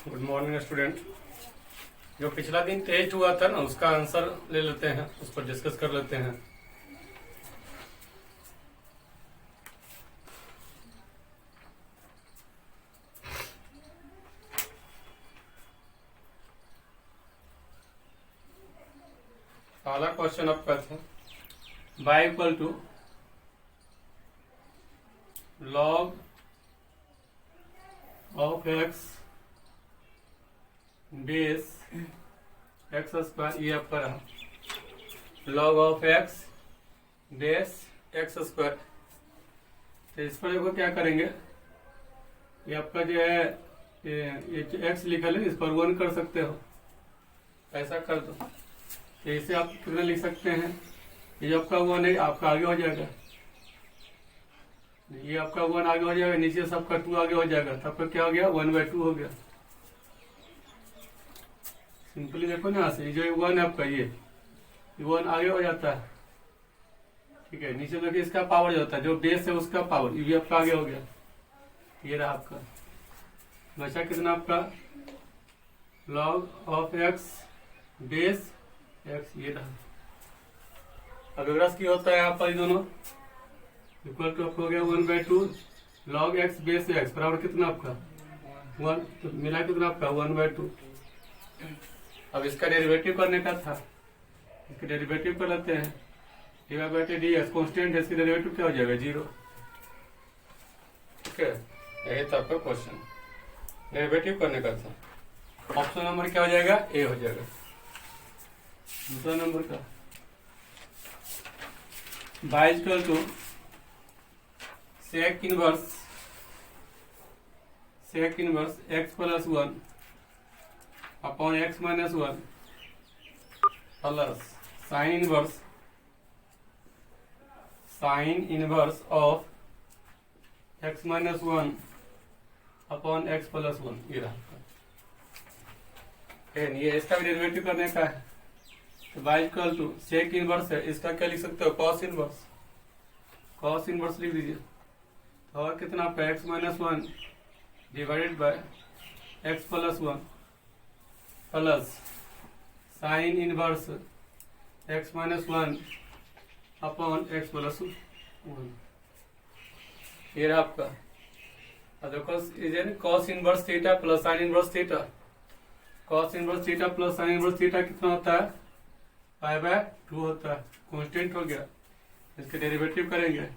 Good morning student. जो पिछला दिन टेस्ट हुआ था ना, उसका आंसर ले लेते हैं, उसको डिस्कस कर लेते हैं। पहला क्वेश्चन आपका था y equal to log of x base X square, ये आपका रहा log of x base X square. तो इस पर देखो क्या करेंगे, ये आपका जो है ये जो x लिखा है इस पर 1 कर सकते हो, ऐसा कर दो। तो इसे आप कितना लिख सकते हैं, ये जो आपका 1 है आपका आगे हो जाएगा, ये आपका 1 आगे हो जाएगा, नीचे सबका 2 आगे हो जाएगा, तब का क्या हो गया 1/2 हो गया। सिंपली देखो ना, यहाँ से ये जो 1 है आपका, ये 1 आगे हो जाता है, ठीक है। नीचे देखिए इसका पावर जो होता है, जो बेस है उसका पावर, ये भी आपका आगे हो गया। ये रहा आपका, बचा कितना आपका log of x base x, ये रहा। अब अग्रस की होता है यहाँ पर, दोनों इक्वल टू आपको हो गया 1/2 log x बेस x बराबर कितना आपका 1, तो मिला कितना आपका 1/2। अब इसका डेरिवेटिव करने का था, इसका डेरिवेटिव कर लेते हैं। dy/dx कांस्टेंट है, इसका डेरिवेटिव क्या हो जाएगा 0, ठीक है। यही था आपका क्वेश्चन, डेरिवेटिव करने का था। ऑप्शन नंबर क्या हो जाएगा, ए हो जाएगा। दूसरा नंबर का y equal to sec inverse x plus 1 upon x minus 1 plus sine inverse of x minus 1 upon x plus 1, ये रहा। ये इसका भी डेरिवेटिव करने का है, तो y equal to sec inverse है, इसका क्या लिख सकते हो कॉस इनवर्स लिख दीजिए। तो और कितना आपका x minus 1 divided by x plus 1 plus sine inverse x minus 1 upon x plus 1, ये रहा आपका। अब देखो cos inverse theta plus sine inverse theta, cos inverse theta plus sine inverse theta कितना होता है π/2 होता है, कांस्टेंट हो गया। इसके डेरिवेटिव करेंगे,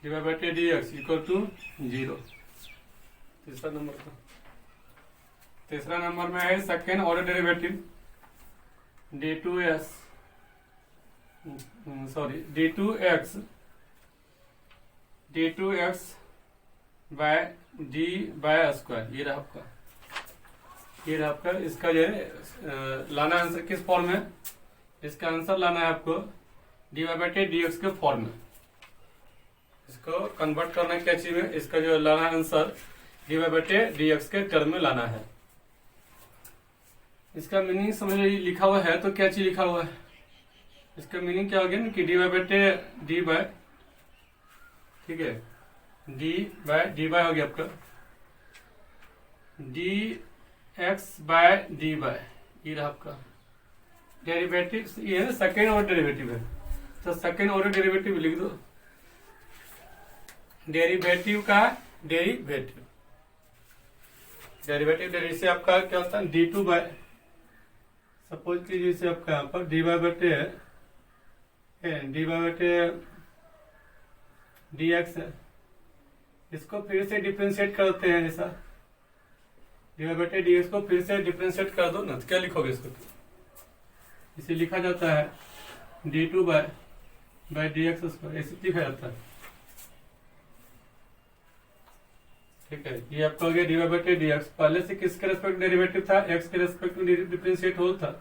dy/dx इक्वल टू 0। तीसरा नंबर में है second order derivative d2x by D by square, ये रहा आपका। इसका जो है लाना आंसर किस फॉर्म में, इसका आंसर लाना है आपको dy/dx के फॉर्म में। इसको कन्वर्ट करना क्या चीज में, इसका जो लाना आंसर dy/dx के टर्म में लाना है। इसका मीनिंग समझ लीजिए, लिखा हुआ है तो क्या चीज लिखा हुआ है, इसका मीनिंग क्या हो गया कि dy/dy, ठीक है, dy हो गया आपका dx/dy, ये रहा आपका डेरिवेटिव। ये है ना सेकेंड ऑर्डर डेरिवेटिव है, तो सेकेंड ऑर्डर डेरिवेटिव लिख दो, डेरिवेटिव का डेरिवेटिव से आपका क्या होता है d2 बाय, सपोज कीजिए इसे आपका यहाँ पर dy/dx है, इसको फिर से डिफरेंशिएट करते हैं, ऐसा dy/dx को फिर से डिफरेंशिएट कर दो ना, तो क्या लिखोगे इसको, इसे लिखा जाता है d2/dx स्क्वायर, ऐसे लिखा जाता है, ठीक है। ये आपका हो गया dy/dx। पहले से किसके रेस्पेक्ट डेरिवेटिव था, x के रेस्पेक्ट में डिफरेंशिएट हो था,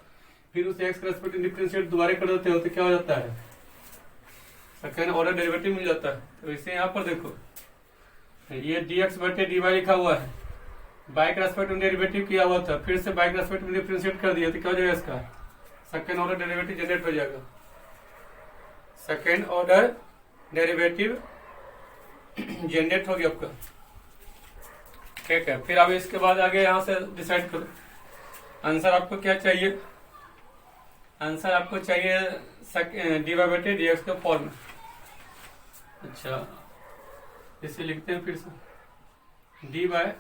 फिर उसे x के रेस्पेक्ट में डिफरेंशिएट दोबारा कर देते हो तो क्या हो जाता है सेकेंड ऑर्डर डेरिवेटिव मिल जाता है। तो इसे यहाँ पर देखो, ये dx/dy लिखा हुआ है, बाई के रेस्पेक्ट में डेरिवेटिव किया हुआ था, फिर से बाई के रेस्पेक्ट में डिफरेंशिएट कर दिया, तो क्या हो जाएगा इसका सेकेंड ऑर्डर डेरिवेटिव जनरेट हो जाएगा। सेकेंड ऑर्डर डेरिवेटिव जनरेट हो गया आपका, ठीक है, फिर अब इसके बाद आगे यहाँ से डिसाइड करो आंसर आपको क्या चाहिए। आंसर आपको चाहिए डी वाई बटे डी एक्स के फॉर्म में। अच्छा, इसे लिखते हैं फिर से डी बाय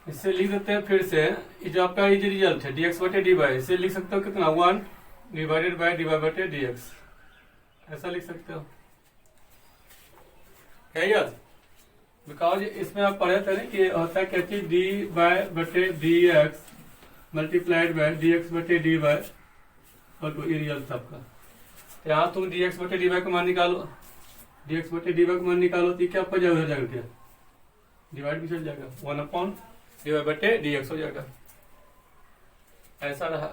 इसे लिख देते हैं फिर से। ये जो आपका ये जो रिजल्ट है डी एक्स बटे डी वाई, इसे लिख सकते हो कितना 1 डिवाइडेड बाय डी वाई बटे डी एक्स, ऐसा लिख सकते हो। है याद? बिकॉज इसमें आप पढ़े थे ना कि होता है क्या चीज डी वाई बटे D x multiplied by D x बटे डी वाई और ये रिजल्ट था आपका। यहाँ तुम डी एक्स बटे डी वाई का मान निकालो, डी एक्स बटे डी वाई का मान निकालो तो क्या आपका जगह हो जाएगा, क्या डिवाइड भी चल जाएगा 1 डी वाई बटे डी एक्स हो जाएगा। ऐसा रहा।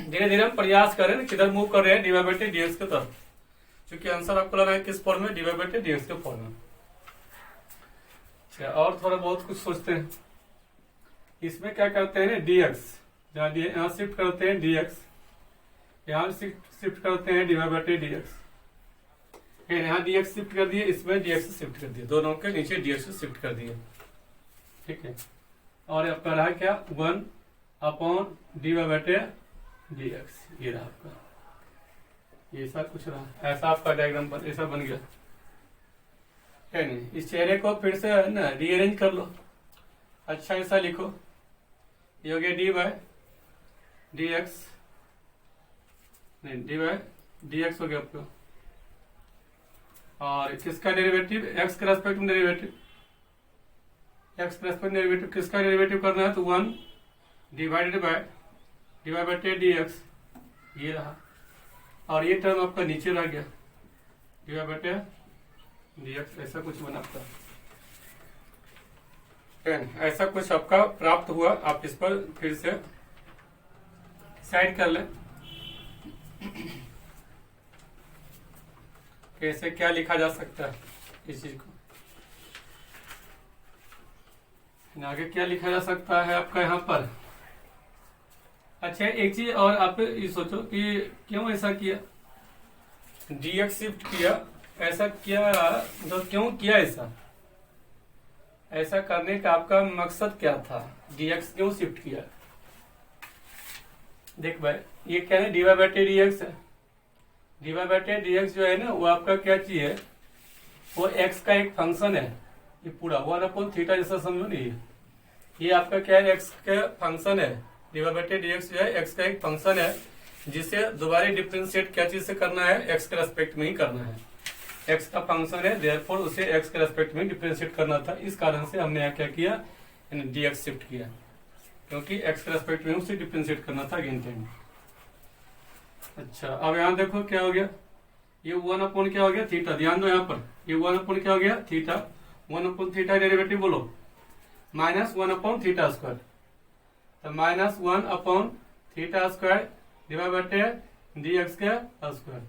धीरे धीरे हम प्रयास करें ना किधर मूव कर रहे हैं डी वाई बटे डी एक्स की तरफ, क्योंकि आंसर आपको लगा है किस फॉर्म में, डी वाई बटे डी एक्स के फॉर्म में। अच्छा, और थोड़ा बहुत कुछ सोचते हैं। इसमें क्या करते हैं ना डी एक्स, जहाँ यहाँ शिफ्ट करते हैं डी एक्स, यहाँ शिफ्ट करते हैं डी वाई बटे डी एक्स। यहाँ डी एक्स शिफ्ट कर दिए, इसमें डी एक्स शिफ्ट कर दिए, दोनों के नीचे डी एक्स शिफ्ट कर दिए। ठीक है, और आपका रहा क्या 1 अपॉन डी वाई बटे डी एक्स, ये रहा आपका, ये सब कुछ रहा। ऐसा आपका डायग्राम पर ऐसा बन गया है नहीं। इस चेहरे को फिर से ना रीअरेंज कर लो। अच्छा, ऐसा लिखो, ये हो गया डी वाई डी एक्स, नहीं डी वाई डी एक्स हो गया आपको, और किसका डेरिवेटिव एक्स के रेस्पेक्ट में डेरिवेटिव, एक्स के रेस्पेक्ट में डेरिवेटिव किसका डेरिवेटिव करना है तो 1 डिवाइडेड बाय डी वाई बटे डी एक्स, ये रहा। और ये टर्म आपका नीचे रह गया डी वाई बटे डी एक्स, ऐसा कुछ बना आपका। ऐसा कुछ आपका प्राप्त हुआ। आप इस पर फिर से साइड कर लें कैसे क्या लिखा जा सकता है इस चीज को, आगे क्या लिखा जा सकता है आपका यहाँ पर। अच्छा, एक चीज और आप ये सोचो कि क्यों ऐसा किया, डीएक्स शिफ्ट किया, ऐसा किया तो क्यों किया ऐसा, ऐसा करने का आपका मकसद क्या था, डीएक्स क्यों शिफ्ट किया। देख भाई, ये क्या है डी वाई बटे डी एक्स है। डी वाई बटे डी एक्स जो है ना वो आपका क्या चीज है, वो एक्स का एक फंक्शन है। ये पूरा 1/थीटा जैसा समझो नहीं, ये आपका क्या है एक्स का फंक्शन है। डी वाई बटे डी एक्स जो है एक्स का एक फंक्शन है, जिसे दोबारा डिफ्रेंशिएट क्या चीज से करना है, एक्स के रेस्पेक्ट में ही करना है। एक्स का फंक्शन है, देयरफॉर उसे एक्स के रेस्पेक्ट में डिफ्रेंशिएट करना था। इस कारण से हमने यहाँ क्या किया, डी एक्स शिफ्ट किया, क्योंकि एक्स के रेस्पेक्ट में उसे डिफ्रेंशिएट करना था अगेन टाइम। अच्छा, अब यहाँ देखो क्या हो गया, ये 1 क्या हो गया थीटा, ध्यान दो यहाँ पर, ये 1 क्या हो गया थीटा, 1/थीटा डेरिवेटिव बोलो -1 थीटा स्क्वायर, तो -1/थीटा स्क्वायर डिवाइड बटे डी एक्स का स्क्वायर।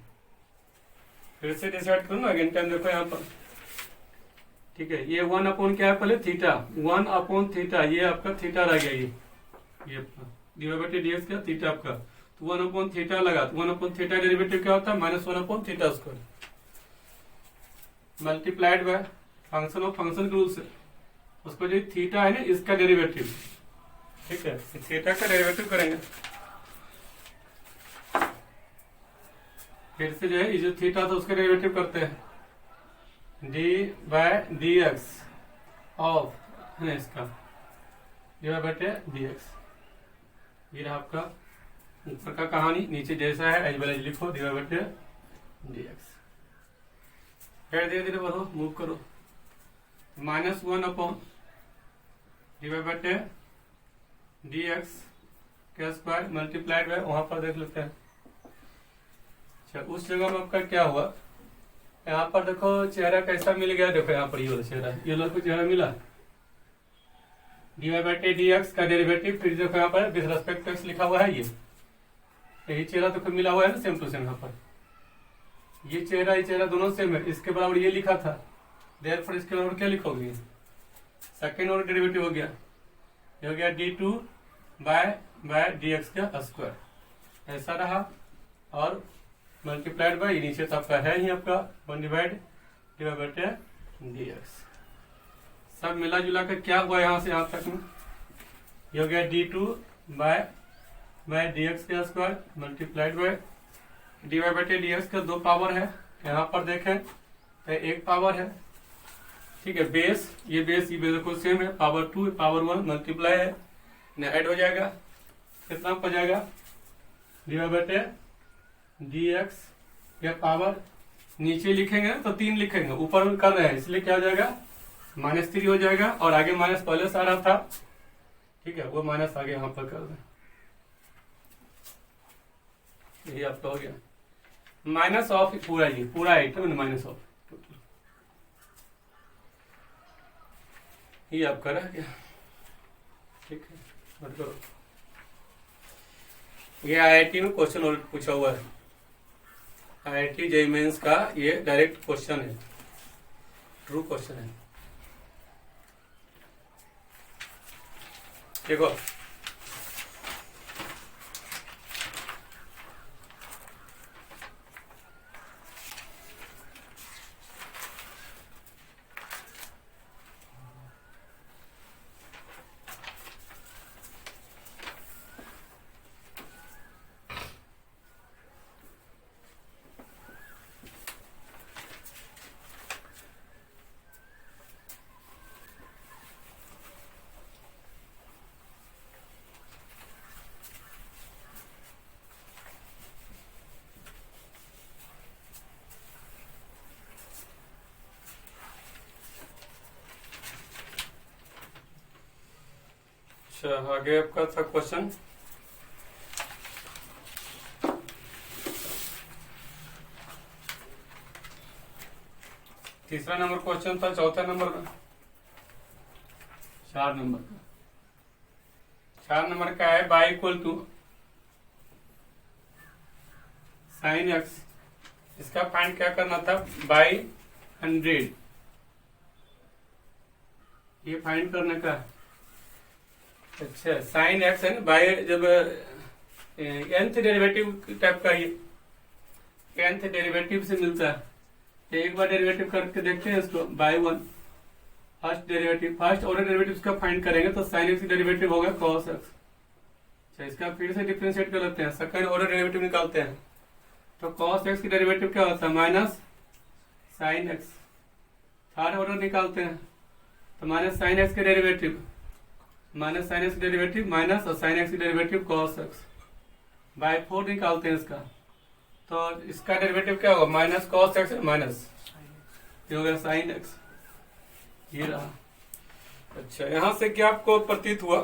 फिर से डिसाइड करो ना अगेन टाइम, देखो यहाँ पर, ठीक है। ये 1 क्या है पहले थीटा, 1/थीटा, ये आपका थीटा रह गया, ये आपका डिवाइड बटे डी एक्स का थीटा आपका, तो 1/थीटा लगा, तो 1/थीटा डेरिवेटिव क्या होता है -1/थीटा square multiplied by function of function के रूल से, उसको जो थीटा है ना इसका डेरिवेटिव, ठीक है, थीटा का डेरिवेटिव करेंगे। फिर से जो है ये जो थीटा था उसका डेरिवेटिव करते हैं, D by D X of है ना इसका डिवाइड बटे डी एक्स, ये रहा आपका ऊपर का कहानी, नीचे जैसा है एज वेल एज लिखो डिवाइड बटे डी एक्स। फिर धीरे धीरे बढ़ो, मूव करो, -1 डिवाइड बटे डी एक्स का स्क्वायर मल्टीप्लाइड बाय, वहां पर देख लेते हैं। अच्छा, उस जगह में आपका क्या हुआ, यहाँ पर देखो चेहरा कैसा मिल गया, देखो यहाँ पर ये वाला चेहरा, ये वाला चेहरा मिला, D Y by D X का डेरिवेटिव, फिर देखो यहाँ पर विद रेस्पेक्ट टू एक्स लिखा हुआ है, ये यही चेहरा तो मिला हुआ है ना सेम टू सेम। यहाँ पर ये चेहरा दोनों सेम है, इसके बराबर ये लिखा था, देयरफॉर इसके बराबर क्या लिखोगे, सेकेंड ऑर्डर डेरिवेटिव हो गया, ये हो गया d2 बाय डी एक्स का स्क्वायर, ऐसा रहा। और मल्टीप्लाइड बाई नीचे तो आपका है ही आपका 1 डिवाइड बटे dx। सब मिला जुला कर क्या हुआ यहाँ से यहाँ तक में, ये हो गया d2 बाय dx का स्क्वायर मल्टीप्लाइड बाय dy बटे dx का 2 पावर है, यहाँ पर देखें तो 1 पावर है, ठीक है। बेस ये बिल्कुल सेम है, पावर 2 पावर 1 मल्टीप्लाई है, ऐड हो जाएगा, कितना हो जाएगा dy बटे dx, या पावर नीचे लिखेंगे तो 3 लिखेंगे, ऊपर में कर रहे हैं इसलिए क्या हो जाएगा -3 हो जाएगा, और आगे माइनस पहले से आ रहा था, ठीक है, वो माइनस आगे यहाँ पर कर दें, यही आपका हो गया माइनस ऑफ पूरा आइटम माइनस ऑफ टोटल, ये आपका रह गया, ठीक है। मत करो, ये IIT में क्वेश्चन और पूछा हुआ है, IIT JEE मेंस का ये डायरेक्ट क्वेश्चन है, ट्रू क्वेश्चन है, देखो अच्छा, आगे आपका था क्वेश्चन तीसरा नंबर क्वेश्चन था, चौथा नंबर का 4 नंबर का 4 नंबर का है Y equal to sine X, इसका फाइंड क्या करना था बाई 100, ये फाइंड करने का। अच्छा, साइन एक्स है ना, बाई जब nth डेरिवेटिव टाइप का ये nth डेरिवेटिव से मिलता है, तो एक बार डेरिवेटिव करके देखते हैं इसको, बाई 1 फर्स्ट ऑर्डर डेरिवेटिव का फाइंड करेंगे तो साइन एक्स डेरिवेटिव होगा cos x। अच्छा, इसका फिर से डिफरेंशिएट कर लेते हैं, सेकंड ऑर्डर डेरिवेटिव निकालते हैं, तो cos x की डेरिवेटिव क्या होता है minus sine x. Third order निकालते हैं तो माइनस साइन एक्स के derivative minus sine x derivative minus और साइन एक्स की डेरिवेटिव cos x बाय 4 निकालते हैं इसका, तो इसका डेरिवेटिव क्या होगा माइनस cos x माइनस ये हो गया साइन एक्स, ये रहा। अच्छा, यहाँ से क्या आपको प्रतीत हुआ,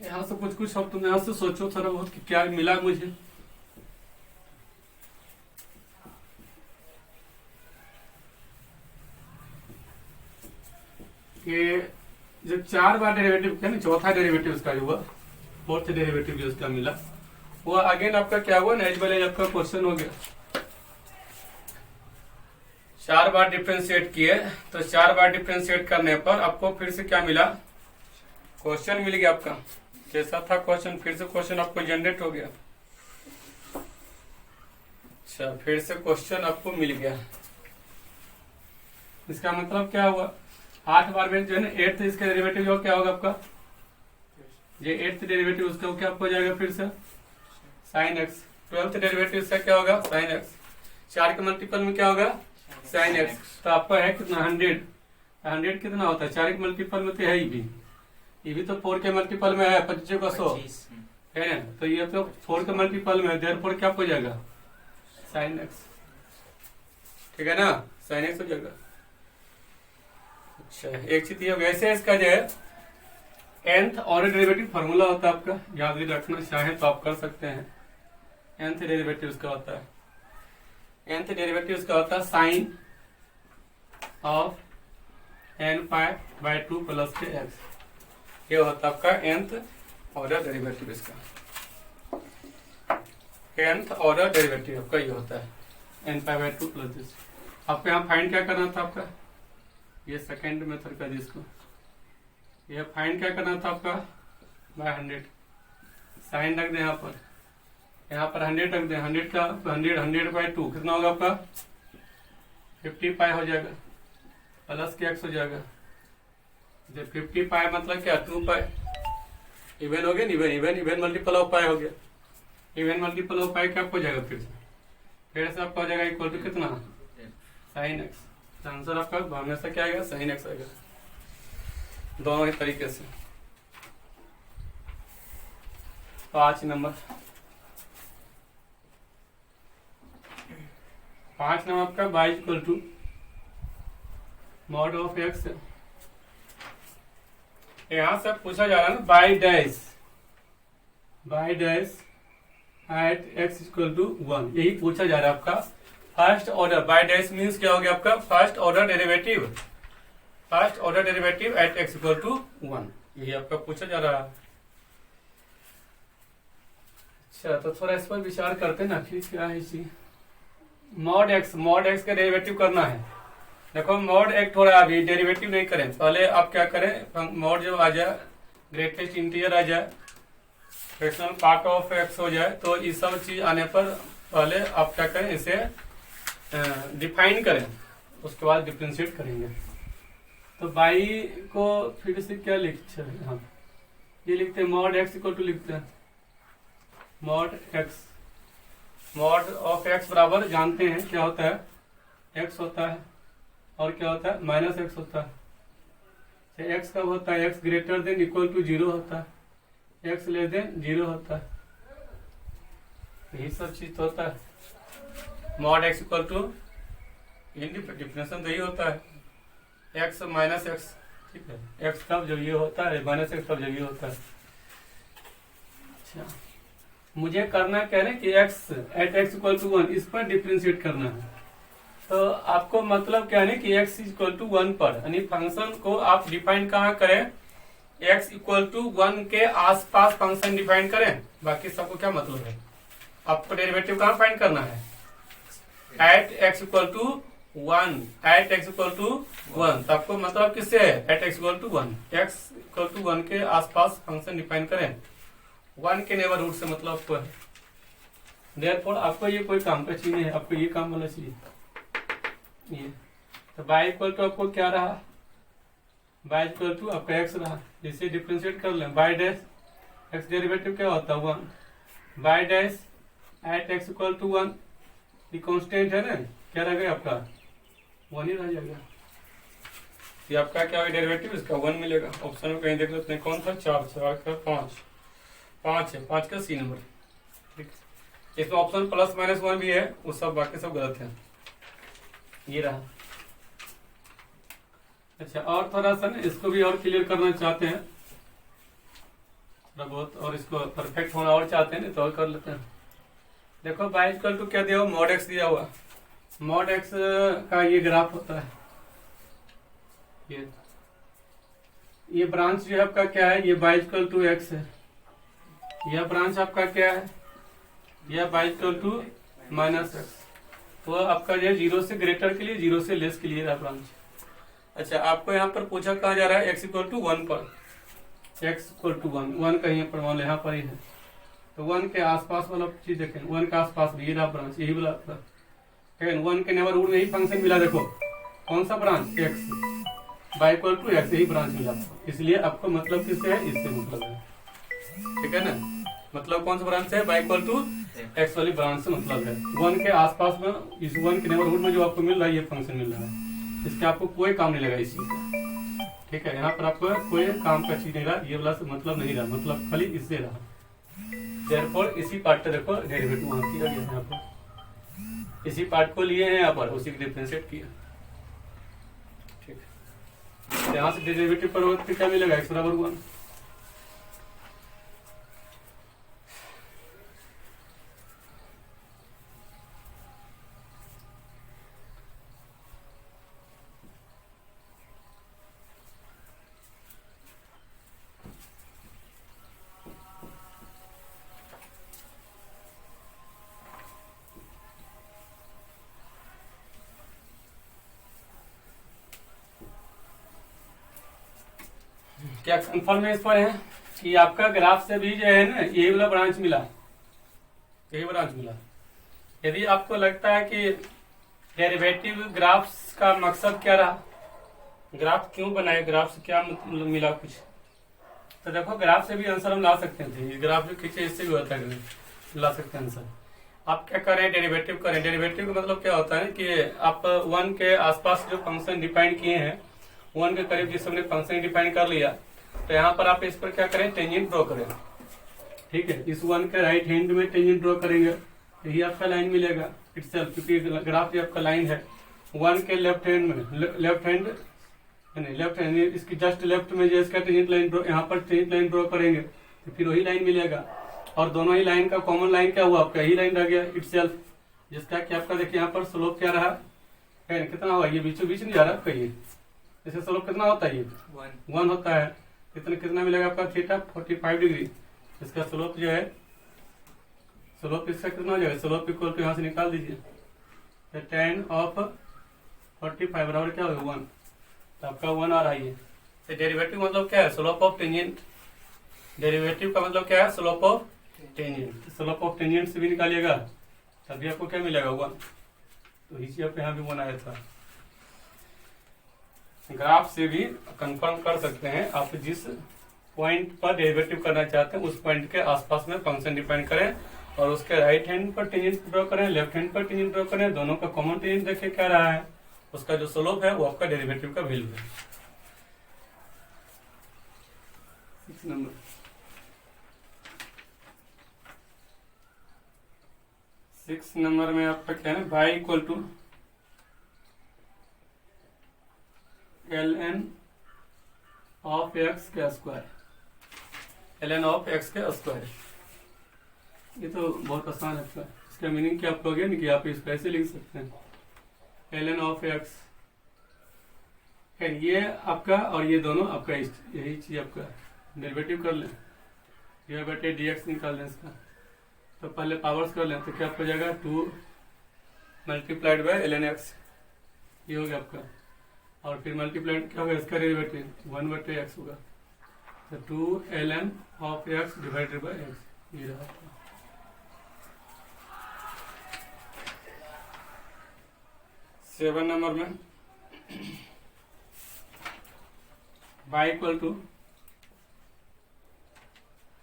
यहाँ से कुछ अब तुम यहाँ से सोचो थोड़ा बहुत कि क्या मिला मुझे। कि जब 4 बार डेरिवेटिव किया ना, चौथा डेरिवेटिव उसका जो हुआ, फोर्थ डेरिवेटिव जो उसका मिला, वो अगेन आपका क्या हुआ ना, एज वेल एज आपका क्वेश्चन हो गया। 4 बार डिफरेंशिएट किए, तो 4 बार डिफरेंशिएट करने पर आपको फिर से क्या मिला, क्वेश्चन मिल गया आपका, जैसा था क्वेश्चन फिर से क्वेश्चन आपको जनरेट हो गया। अच्छा, फिर से क्वेश्चन आपको मिल गया, इसका मतलब क्या हुआ 8 बार में जो है ना 8th इसका डेरिवेटिव जो क्या होगा आपका, ये 8th डेरिवेटिव उसका क्या हो जाएगा फिर से साइन एक्स, 12th डेरिवेटिव इसका क्या होगा साइन एक्स, 4 के मल्टीपल में क्या होगा साइन एक्स, तो आपका है कितना 100, 100 कितना होता है 4 के मल्टीपल में तो है ही भी, ये भी तो 4 के मल्टीपल में है 25 का 100 है ना, तो ये तो 4 के मल्टीपल में देयरफॉर क्या हो जाएगा साइन एक्स, ठीक है ना, साइन एक्स हो जाएगा। अच्छा, एक चीज ये हो गया, ऐसे इसका जो है nth ऑर्डर डेरिवेटिव फार्मूला होता है आपका, याद भी रखना चाहे तो आप कर सकते हैं। nth डेरिवेटिव उसका होता है, nth डेरिवेटिव उसका होता है sine of n pi by 2 plus K X, ये होता है आपका nth ऑर्डर डेरिवेटिव, इसका nth ऑर्डर डेरिवेटिव आपका ये होता है n pi by 2 plus this. आपको यहाँ फाइंड क्या करना था आपका, ये सेकेंड मेथड का जिसको ये फाइंड क्या करना था आपका बाय 100, साइन रख दे यहाँ पर, यहाँ पर 100 रख दें, 100 का 100/2 कितना होगा आपका 50 पाई हो जाएगा, प्लस के x हो जाएगा। जब 50 पाई मतलब क्या 2 पाई, इवन हो गया, इवन मल्टीपल ऑफ पाई हो गया। इवन मल्टीपल ऑफ पाई क्या हो जाएगा, फिर से आपका हो जाएगा इक्वल टू कितना sin x। आंसर आपका हमेशा क्या आएगा sin x आएगा, दोनों ही तरीके से। 5 नंबर आपका y equal to mod of x। यहां से पूछा जा रहा है ना Y dash at x equal to 1, यही पूछा जा रहा है आपका। First order Y dash means क्या हो गया आपका first order derivative at x equal to 1, यही आपका पूछा जा रहा है। अच्छा तो थोड़ा इस पर विचार करते हैं ना, फिर क्या है इसी मॉड x का डेरिवेटिव करना है। देखो मॉड एक थोड़ा अभी डेरिवेटिव नहीं करें, पहले आप क्या करें, मॉड जब आ जाए ग्रेटेस्ट इंटीजर आ जाए, फ्रैक्शनल पार्ट ऑफ x हो जाए, तो ये सब चीज आने पर पहले आप क्या करें, इसे डिफाइन करें, उसके बाद डिफरेंशिएट करेंगे। तो बाई को फिर से क्या लिखते हैं हम, ये लिखते हैं मॉड x इक्वल टू लिखते हैं मॉड ऑफ x बराबर जानते हैं क्या होता है x होता है, और क्या होता है माइनस x होता है। x कब होता है, x greater than equal to 0 होता है, x लेस देन 0 होता है, यही सब चीज तो होता है। Mod x equal to definition तो यही होता है x माइनस x, ठीक है, x कब जब ये होता है, माइनस x कब जब ये होता है। अच्छा मुझे करना क्या है कि x at x equal to 1 इस पर डिफरेंशिएट करना है। तो आपको मतलब क्या है कि x इक्वल टू 1 पर, यानी फंक्शन को आप डिफाइन कहाँ करें, x इक्वल टू 1 के आसपास फंक्शन डिफाइन करें, बाकी सबको क्या मतलब है, आपको डेरिवेटिव कहाँ फाइंड करना है, at x equal to 1, at x equal to 1। तो आपको मतलब किससे है, at x equal to 1, x equal to 1 के आसपास फंक्शन डिफाइन करें, 1 के नेबरहुड से मतलब आपको है। देयरफॉर आपको ये कोई काम का चीज नहीं है, आपको ये काम वाला चाहिए ये। तो y इक्वल टू आपको क्या रहा, y इक्वल टू आपका x रहा, जिसे डिफरेंशिएट कर लें y डैश x डेरिवेटिव क्या होता है 1, y dash at x equal to 1, ये कांस्टेंट है ना, क्या रह गया आपका 1 ही रह जाएगा। ये आपका क्या है डेरिवेटिव, इसका 1 मिलेगा। ऑप्शन में कहीं देख लेते हैं कौन था, 4 का 5 है, 5 का सी नंबर, ठीक। इसमें ऑप्शन प्लस माइनस 1 भी है, वो सब बाकी सब गलत है, ये रहा। अच्छा और थोड़ा सा ना इसको भी और क्लियर करना चाहते हैं थोड़ा बहुत, और इसको परफेक्ट होना और चाहते हैं तो और कर लेते हैं। देखो बाई इक्वल टू क्या दिया हुआ, मॉड x दिया हुआ, मॉड x का ये ग्राफ होता है, ये ब्रांच जो है आपका क्या है, ये बाई इक्वल टू x है, यह ब्रांच आपका क्या है, यह Y equal to minus x। तो आपका जो 0 से ग्रेटर के लिए, 0 से लेस के लिए रहा ब्रांच। अच्छा आपको यहाँ पर पूछा कहा जा रहा है x इक्वल टू 1 पर, x इक्वल टू 1 कहीं पर मान लो यहाँ पर ही है, तो 1 के आसपास वाला चीज देखें, 1 के आसपास भी ये रहा ब्रांच, यही वाला था, 1 के नेबरहुड में यही फंक्शन मिला, देखो कौन सा branch x, Y equal to x, यही ब्रांच मिला, इसलिए आपको मतलब किससे है, इससे मतलब है, ठीक है ना। मतलब कौन सा ब्रांच है, बाई इक्वल टू x वाली ब्रांच से मतलब है। 1 के आसपास में, इस 1 के नेबरहुड में जो आपको मिल रहा है ये फंक्शन मिल रहा है, इसके आपको कोई काम नहीं लगा इस चीज का, ठीक है। यहाँ पर आपको कोई काम का चीज नहीं रहा, ये वाला से मतलब नहीं रहा, मतलब खाली इससे रहा। देयरफॉर इसी पार्ट का देखो डेरिवेटिव वहां किया गया यहाँ पर, इसी पार्ट को लिए हैं यहाँ पर, उसी को डिफरेंशिएट किया, ठीक। यहाँ से डेरिवेटिव पर वक्त क्या मिलेगा, x बराबर 1। क्या कंफर्म है इस पर है कि आपका ग्राफ से भी जो है ना ये वाला ब्रांच मिला, यही ब्रांच मिला। यदि आपको लगता है कि डेरिवेटिव ग्राफ्स का मकसद क्या रहा, ग्राफ क्यों बनाए, ग्राफ से क्या मतलब मिला कुछ, तो देखो ग्राफ से भी आंसर हम ला सकते थे। ग्राफ जो खींचे इससे भी होता है, ला सकते हैं आंसर। आप क्या करें, डेरिवेटिव करें। डेरिवेटिव का मतलब क्या होता है कि आप वन के आसपास जो फंक्शन डिफाइन किए हैं, वन के करीब जिस हमने फंक्शन डिफाइन कर लिया, तो यहाँ पर आप इस पर क्या करें, टेंजेंट ड्रॉ करें। ठीक है, इस वन के राइट हैंड में टेंजेंट ड्रॉ करेंगे, यही आपका लाइन मिलेगा इटसेल्फ, क्योंकि ग्राफ जो आपका लाइन है वन के लेफ्ट हैंड में, लेफ्ट हैंड इसकी जस्ट लेफ्ट में जो इसका टेंजेंट लाइन ड्रॉ, यहाँ पर टेंजेंट लाइन ड्रॉ करेंगे तो फिर वही लाइन मिलेगा। और दोनों ही लाइन का कॉमन लाइन क्या हुआ, आपका यही लाइन रह गया इटसेल्फ, जिसका कि आपका देखिए यहाँ पर स्लोप क्या रहा है, कितना हुआ, ये बीचों बीच नहीं जा रहा आपका, ये जैसे स्लोप कितना होता है, ये 1 होता है। कितना मिलेगा आपका, थीटा 45 डिग्री। इसका स्लोप जो है, स्लोप इसका कितना हो जाएगा, स्लोप इक्वल टू यहाँ से निकाल दीजिए, tan ऑफ 45 बराबर क्या होगा 1, तो आपका 1 आ रहा है। ये डेरिवेटिव मतलब क्या है, स्लोप ऑफ टेंजेंट। डेरिवेटिव का मतलब क्या है, slope of tangent. Slope of tangent से भी निकालिएगा तभी आपको क्या मिलेगा 1, तो इसी आप यहाँ भी 1 आया था। ग्राफ से भी कंफर्म कर सकते हैं, आप जिस पॉइंट पर डेरिवेटिव करना चाहते हैं उस पॉइंट के आसपास में फंक्शन डिफाइन करें और उसके राइट हैंड पर टेंजेंट ड्रॉ करें, लेफ्ट हैंड पर टेंजेंट ड्रॉ करें, दोनों का कॉमन टेंजेंट देखें क्या रहा है, उसका जो स्लोप है वो आपका डेरिवेटिव का वैल्यू है। 6 नंबर, 6 नंबर में आपका क्या है, y equal to ln of x का स्क्वायर, ln ऑफ x का स्क्वायर। ये तो बहुत आसान है आपका, इसका मीनिंग क्या आप कहोगे कि आप इसको ऐसे लिख सकते हैं, ln ऑफ x है ये आपका, और ये दोनों आपका, यही चीज आपका डेरिवेटिव कर लें, ये बटे dx निकाल लें इसका, तो पहले पावर्स कर लें, तो क्या हो जाएगा 2 मल्टीप्लाइड बाय ln x, ये हो गया आपका, और फिर मल्टीप्लाइड क्या होगा इसका डेरिवेटिव 1 बटे x होगा, तो 2 ln of x divided by x, ये रहा आपका। सेवन नंबर में y equal to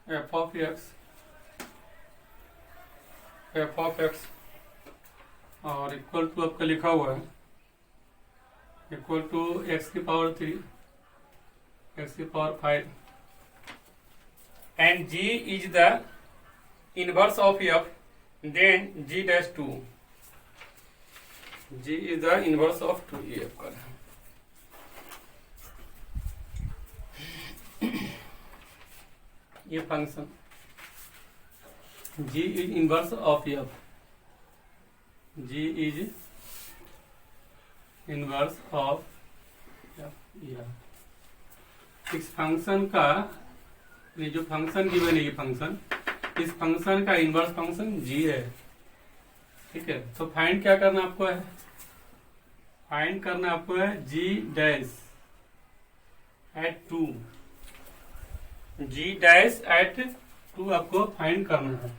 F of X और इक्वल टू आपका लिखा हुआ है इक्वल टू x की पावर 3, x की power 5, and g is the inverse of f, then g dash 2, g is the inverse of 2, ये आपका है। ये function g is inverse of f, g is inverse of इस function का, ये जो फंक्शन गिवन है, ये फंक्शन, इस फंक्शन का इनवर्स फंक्शन g है। ठीक है, तो फाइंड क्या करना आपको है, फाइंड करना आपको है g dash at 2, g dash at 2 आपको फाइंड करना है।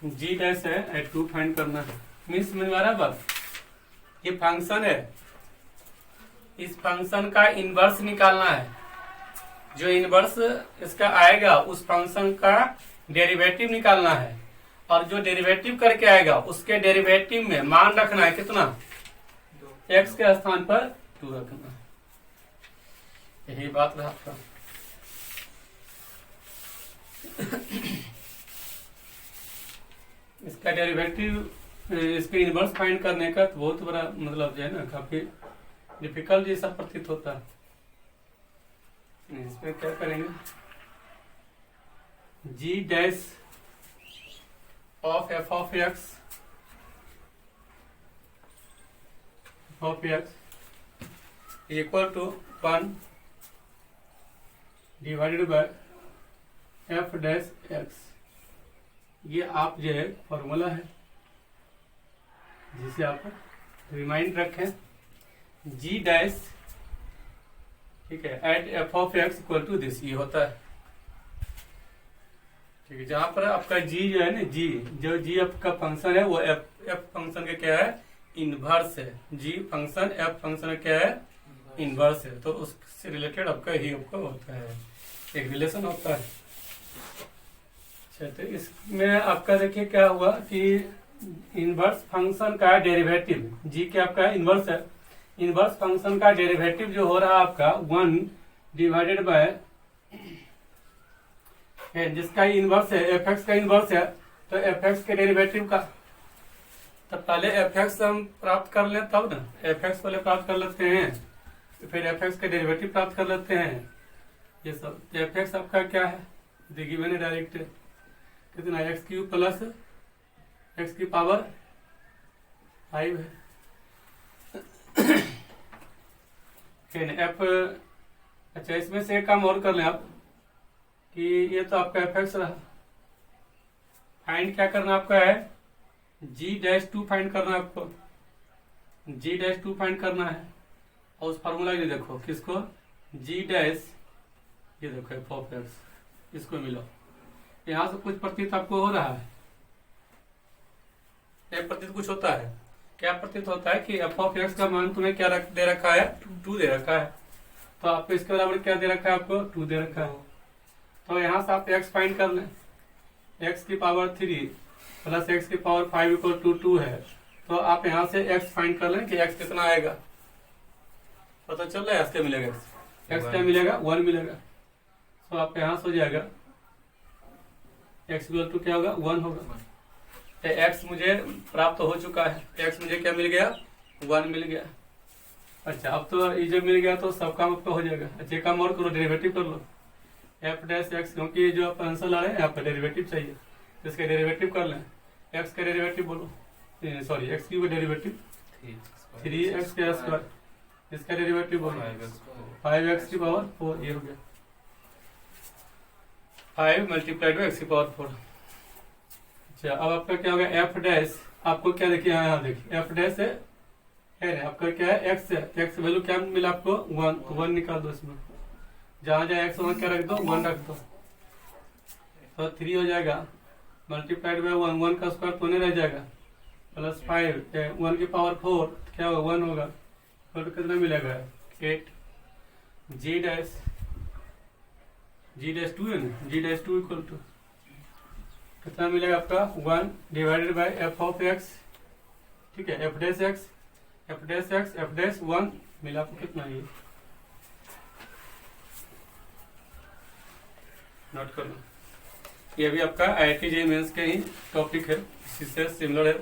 जी डैश है एट 2 फाइंड करना है, मीन्स समझ में आ रहा है बात, ये फंक्शन है, इस फंक्शन का इनवर्स निकालना है, जो इनवर्स इसका आएगा उस फंक्शन का डेरिवेटिव निकालना है, और जो डेरिवेटिव करके आएगा उसके डेरिवेटिव में मान रखना है कितना, x के स्थान पर 2 रखना है, यही बात रहा आपका। इसका डेरिवेटिव, इसके इनवर्स फाइंड करने का तो बहुत बड़ा मतलब जो है ना, काफी डिफिकल्ट जैसा प्रतीत होता है। इसमें क्या करेंगे, g dash of f of x equal to 1 divided by f dash x, ये आप जो है फॉर्मूला है, जिसे आप रिमाइंड रखें जी डैश, ठीक है, at F of X equal to this, ये होता है। ठीक है, जहां पर आपका जी जो है ना, जी जो जी आपका फंक्शन है वो एफ फंक्शन का क्या है, इनवर्स है। जी फंक्शन एफ फंक्शन का क्या है, इनवर्स है। तो उससे रिलेटेड आपका ही आपका होता है, एक रिलेशन होता है। अच्छा, तो इसमें आपका देखिए क्या हुआ कि इनवर्स फंक्शन का डेरिवेटिव, जी के आपका इनवर्स है, इनवर्स फंक्शन का डेरिवेटिव जो हो रहा है आपका 1 डिवाइडेड बाय, जिसका इनवर्स है एफ एक्स का इनवर्स है, तो एफ एक्स के डेरिवेटिव का, तो पहले एफ एक्स हम प्राप्त कर लें तब ना, एफ एक्स पहले प्राप्त कर लेते हैं, फिर एफ एक्स का डेरिवेटिव प्राप्त कर लेते हैं। ये सब एफ एक्स आपका क्या है, देखिए मैंने डायरेक्ट कितना एक्स क्यूब प्लस एक्स की पावर 5 है। एफ, अच्छा इसमें से एक काम और कर लें आप कि ये तो आपका एफ एक्स रहा, फाइंड क्या करना आपका है, जी डैश टू फाइंड करना है आपको, जी डैश टू फाइंड करना है। और उस फार्मूला ये देखो किसको, जी डैश, ये देखो एफ ऑफ एक्स, इसको मिलो, यहाँ से कुछ प्रतीत आपको हो रहा है, एक प्रतीत कुछ होता है, क्या प्रतीत होता है कि एफ ऑफ एक्स का मान तुम्हें क्या दे रखा है, 2 दे रखा है, तो आपको इसके बराबर क्या दे रखा है, आपको 2 दे रखा है। तो यहाँ से आप x फाइंड कर लें, x की पावर 3 प्लस x की पावर 5 इक्वल टू 2 है, तो आप यहाँ से x फाइंड कर लें कि x कितना आएगा, पता चल रहा है x क्या मिलेगा, x क्या मिलेगा, 1 मिलेगा। तो आप यहाँ से हो जाएगा x इक्वल टू क्या होगा, 1 होगा। तो x मुझे प्राप्त हो चुका है, x मुझे क्या मिल गया, 1 मिल गया। अच्छा, अब तो ये जब मिल गया तो सब काम आपका हो जाएगा। अच्छा, एक काम और करो, डेरिवेटिव कर लो एफ डैश एक्स, क्योंकि जो आप आंसर ला रहे हैं यहाँ पर डेरिवेटिव चाहिए, तो इसका डेरिवेटिव कर लें। एक्स का डेरिवेटिव बोलो, सॉरी एक्स क्यूब का डेरिवेटिव 3x का स्क्वायर, इसका डेरिवेटिव बोलो 5x की पावर 4, ये हो गया 5 मल्टीप्लाइड बाई एक्स की पावर 4। अच्छा, अब आपका क्या होगा, एफ डैश, आपको क्या देखिए यहाँ देखिए एफ डैश है ना, आपका क्या है, एक्स है, एक्स वैल्यू क्या मिला आपको, 1, तो 1 निकाल दो इसमें, जहां जहां एक्स वहां क्या रख दो, 1 रख दो, तो 3 हो जाएगा मल्टीप्लाइड बाय 1, 1 का स्क्वायर तो नहीं रह जाएगा, प्लस 5 1 की पावर 4 क्या होगा, 1 होगा, तो कितना मिलेगा 8। जी डैश 2 है ना, जी डैश 2 इक्वल टू कितना मिलेगा आपका, 1 divided bye F of x, ठीक है, F dash x, F dash x, F dash 1 मिला आपको कितना, ये नोट कर लो। ये भी आपका IIT JEE मेंस के ही टॉपिक है, इसी से सिमिलर है।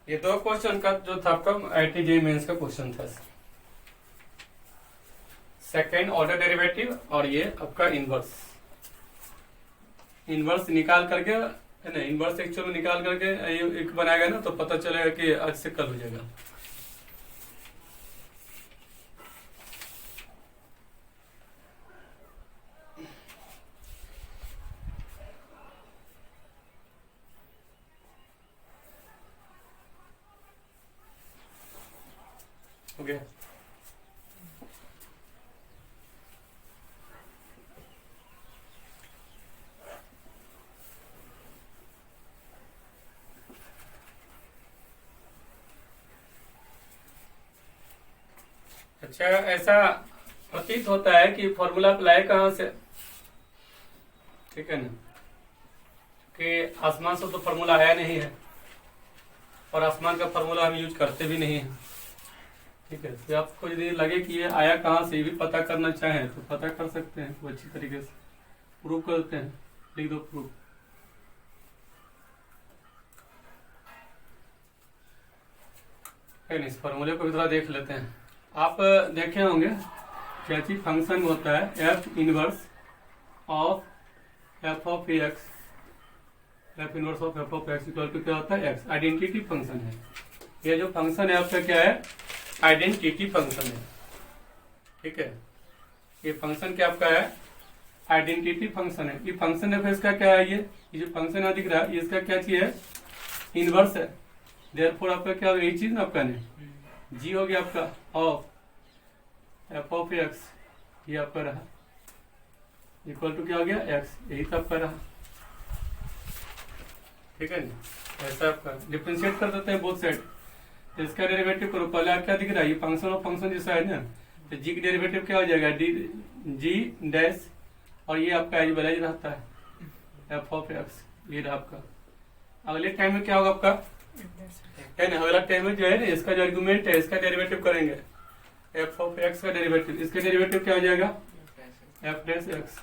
ये 2 क्वेश्चन का जो था आपका IIT JEE मेंस का क्वेश्चन था, सेकेंड ऑर्डर डेरिवेटिव और ये आपका इनवर्स, इनवर्स निकाल करके है ना, इनवर्स एक्चुअल में निकाल करके ये एक बनाएगा ना, तो पता चलेगा कि आज से कल हो जाएगा। हो गया, अच्छा ऐसा प्रतीत होता है कि फॉर्मूला अप्लाई कहाँ से, ठीक है ना, कि आसमान से तो फॉर्मूला आया नहीं है, और आसमान का फॉर्मूला हम यूज करते भी नहीं है, ठीक है। तो आपको यदि लगे कि ये आया कहाँ से, ये भी पता करना चाहें तो पता कर सकते हैं, वो अच्छी तरीके से प्रूव करते हैं, लिख दो प्रूफ। इस फॉर्मूले को भी थोड़ा देख लेते हैं। आप देखे होंगे क्या चीज फंक्शन होता है, F inverse of F of X, F inverse of F of X equal to क्या होता है, एक्स, आइडेंटिटी फंक्शन है। ये जो फंक्शन है आपका क्या है, आइडेंटिटी फंक्शन है, ठीक है। ये फंक्शन क्या आपका है, आइडेंटिटी फंक्शन है। ये फंक्शन है, फिर इसका क्या है, ये जो फंक्शन यहाँ दिख रहा है, इसका क्या चीज है, इनवर्स है। देयरफॉर आपका क्या होगा, यही चीज ना आपका नहीं, जी हो गया आपका ऑफ एफ ऑफ एक्स, ये आपका रहा इक्वल टू क्या हो गया एक्स, यही तो आपका रहा। ठीक है नहीं, ऐसा आपका डिफरेंशिएट कर देते हैं बोथ साइड। तो इसका डेरिवेटिव करो, पहले आप क्या दिख रहा है, ये फंक्शन ऑफ फंक्शन जैसा है ना, तो जी का डेरिवेटिव क्या हो जाएगा, डी जी डैश, और ये आपका एज वेल एज रहता है एफ ऑफ एक्स, ये रहा आपका। अगले टाइम में क्या होगा आपका, है ना, अगला टाइम में जो है ना, इसका जो आर्गुमेंट है, इसका डेरिवेटिव करेंगे, एफ ऑफ एक्स का डेरिवेटिव, इसका डेरिवेटिव क्या हो जाएगा, एफ डैश एक्स,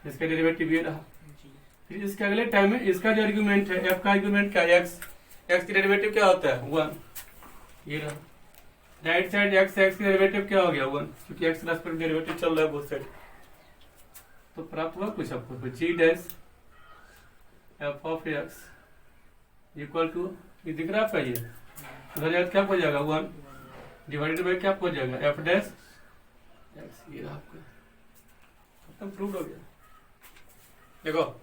इसका डेरिवेटिव ये रहा। फिर इसके अगले टाइम में इसका जो आर्गुमेंट है, एफ का आर्गुमेंट क्या है, एक्स, एक्स की डेरिवेटिव क्या होता है 1, ये रहा। राइट साइड एक्स, एक्स की डेरिवेटिव क्या हो गया 1, क्योंकि एक्स रेस्पेक्ट डेरिवेटिव चल रहा है बोथ साइड। तो प्राप्त हुआ कुछ आपको, G dash F of X equal to, ये दिख रहा है आपका, ये उधर क्या हो जाएगा 1 डिवाइडेड बाई क्या हो जाएगा एफ डैश एक्स, ये रहा आपका, खत्म, प्रूव हो गया। देखो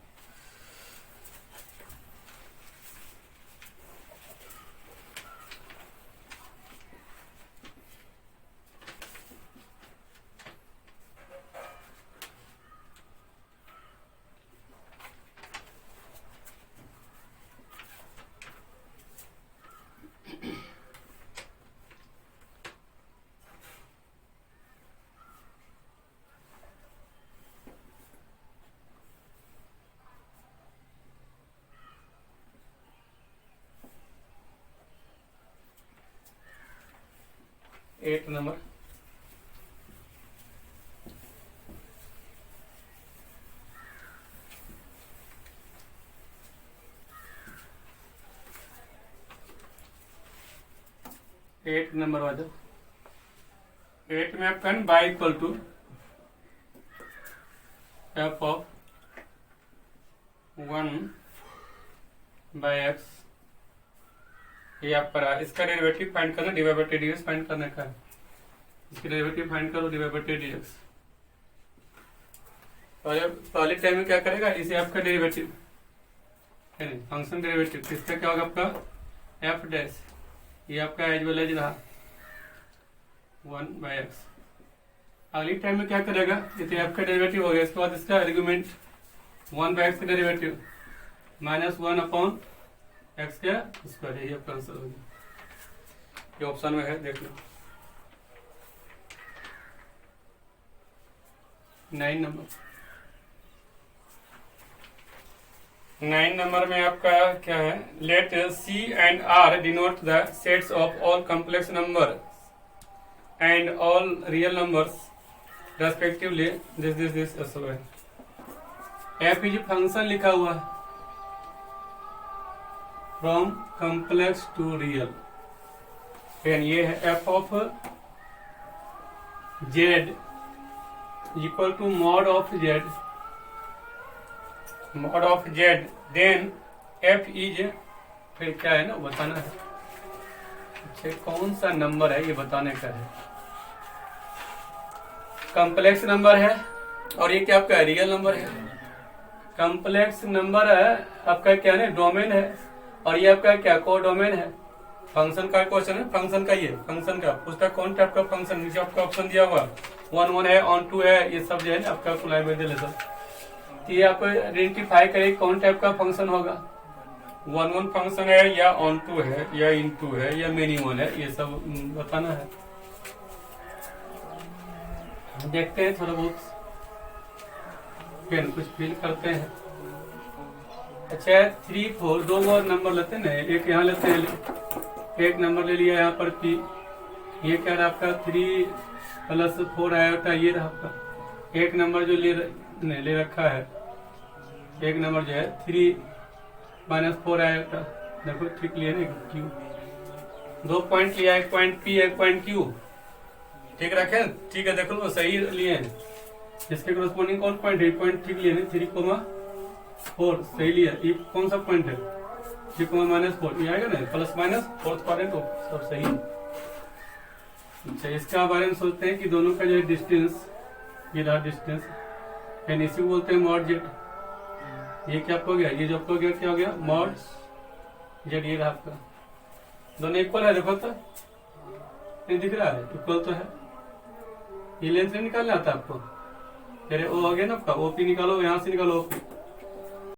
एट नंबर, एट नंबर वाला, एट में आपका Y equal to F of 1 by X, ये आपका रहा। इसका डेरिवेटिव फाइंड करना, डिवाइड बाई डीएक्स फाइंड करने का है। इसकी डेरिवेटिव फाइंड करो, डिवाइड बाई डीएक्स। पहले टाइम में क्या करेगा, इसे आपका डेरिवेटिव है नहीं, फंक्शन डेरिवेटिव, इसका क्या होगा आपका एफ डैश, ये आपका एज वेल एज रहा 1 बाई एक्स। अगली टाइम में क्या करेगा, इसे एफ का डेरिवेटिव हो गया, इसके बाद इसका आर्गुमेंट 1 बाई एक्स का डेरिवेटिव माइनस 1 अपॉन एक्स का स्क्वायर, यही आपका आंसर हो गया। ये ऑप्शन में है, देख लो। 9 नंबर में आपका क्या है, let C and R denote the sets of all complex number and all real numbers respectively, this ऐसा है। एफ इज फंक्शन लिखा हुआ है फ्रॉम कॉम्प्लेक्स टू रियल, ये है F of Z equal to mod of Z, mod of Z, then F is, फिर क्या है ना बताना है, अच्छा कौन सा नंबर है ये बताने का है, कॉम्प्लेक्स नंबर है और ये क्या आपका रियल नंबर है। कॉम्प्लेक्स नंबर है आपका क्या है, डोमेन है, और ये आपका क्या को डोमेन है। फंक्शन का क्वेश्चन है, फंक्शन का, ये फंक्शन का उसका कौन टाइप का फंक्शन, नीचे आपका ऑप्शन दिया हुआ 1 1 है, ऑन 2 है, ये सब जो है आपका कोलाइमेंटल, ये आप आइडेंटिफाई करें कौन टाइप का फंक्शन होगा, 1 1 फंक्शन है या ऑन 2 है या इन 2 है या मेनी 1 है, ये सब बताना है। देखते हैं थोड़ा बहुत, फिर कुछ फील करते हैं। अच्छा 3 4 दो और नंबर लेते हैं ना, एक यहाँ लेते हैं, एक नंबर ले लिया यहाँ पर पी, ये क्या रहा आपका 3 + 4 आया, ये रहा आपका। एक नंबर जो ले रखा है, एक नंबर जो है 3 - 4 आया, देखो ठीक लिया ना, क्यू 2 पॉइंट लिया, 1 पॉइंट पी 1 पॉइंट क्यू, ठीक रखे, ठीक है, देखो लो सही लिए हैं। इसके करस्पॉन्डिंग कौन पॉइंट है, पॉइंट ठीक लिए 3,4 सही लिया। ये कौन सा पॉइंट है, 3,-4 ये आएगा ना, प्लस माइनस फोर्थ क्वाड्रेंट सब सही है। अच्छा इसका बारे में सोचते हैं कि दोनों का जो डिस्टेंस ये रहा डिस्टेंस, एंड इसी को बोलते हैं मॉड जेड। ये क्या आपको हो गया, ये जो आपको गया क्या हो गया, मॉड जेड। ये रहा आपका, दोनों इक्वल है, देखो तो नहीं दिख रहा है, इक्वल तो है। ये लेंथ से निकालना आता है आपको, अरे ओ हो गया ना आपका, ओपी निकालो, यहाँ से निकालो ओपी।